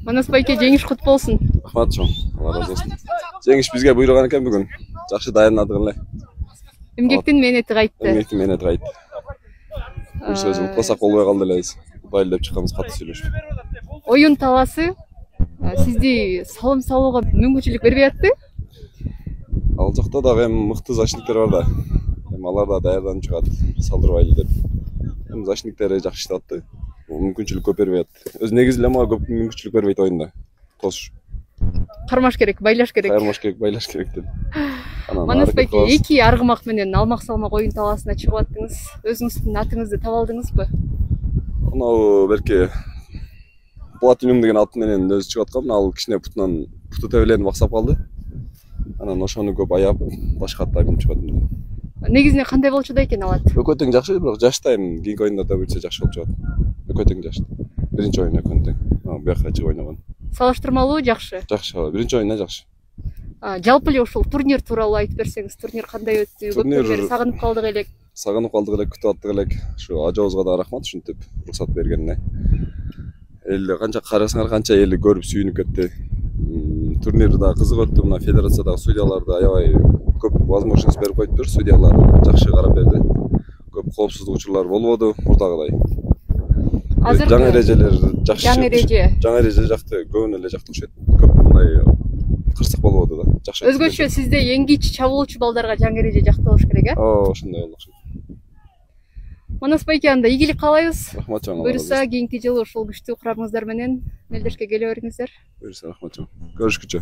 Манас байке, жеңиш кут болсун. Рахмат чоң. Алла разы болсун. Жеңиш бизге буйруган экен бүгүн. Жакшы даярдадык эле. Эмгектин мээнети кайтты. Эмгектин мээнети кайтты. Бул сөз утпасак болбой калды элебиз. Утайлы деп чыкканбыз, катуу сүйлөшүп. Оюн талаасы сизди салым салууга мүмкүнчүлүк бербей атты? Ал жакта дагы эми мыкты защитниктер бар да. Эми алар да даярданып чыгат, салдырбайлы деп. Эми защитниктери жакшы иштеп атты. Мүмкүнчүлүк көп бербей атты. Өз негизи эле мага көп мүмкүнчүлүк бербейт оюнда. Тосуш. Кармаш керек, байлаш керек. Кармаш керек, байлаш керек деп. Манас байке, эки аргымак менен алмак салмак оюн талаасына чыгып аттыңыз. Өзүңүздүн атыңызды таба алдыңызбы? Анау берки Платинум деген ат менен өзү чыгып аткан, ал кичине путу тебеленип аксап калды. Анан ошону көп аяп, башка атты айбым чыгып аттым. Негизинен кандай болчу да экен ал ат? Экөө тең жакшы, бирок жашта эми кийинки оюндарда буйрса жакшы болуп чыгат. Экөө тең жашта. Биринчи оюн экөө тең. Бияка чыгып ойногон. Салыштырмалуу жакшы. Жакшы, биринчи оюнда жакшы. Жалпы эле ушул турнир тууралуу айтып берсеңиз, турнир кандай өттү? Көптөн бери сагынып калдык элек. Сагынып калдык элек, күтүп аттык элек. Ушу ажообузга да рахмат ушинтип уруксат бергенине. Эл канча карасаңар, канча эл көрүп сүйүнүп кетти. Турнир да кызык өттү, мына федерациядагы судьялар да аябай көп возможность берип коюптур, судьялар жакшы карап берди. Көп коопсуздук учурлар болбоду мурдагыдай. Азыр жаңы эрежелер жакшы. Жаңы эреже жакты, көбүнө эле жакты окшойт. Көп мындай кырсык болбоду да. Жакшы. Өзгөчө сизде эң кич чабуулчу балдарга жаңы эреже жакты болуш керек, э? Ошондой болду окшойт. Манас байке, анда ийгилик каалайбыз. Рахмат чоң. Буюрса, кийинки жылы ушул күчтүү курамыңыздар менен мелдешке келе бериңиздер. Буюрса, рахмат чоң. Көрүшкүчө.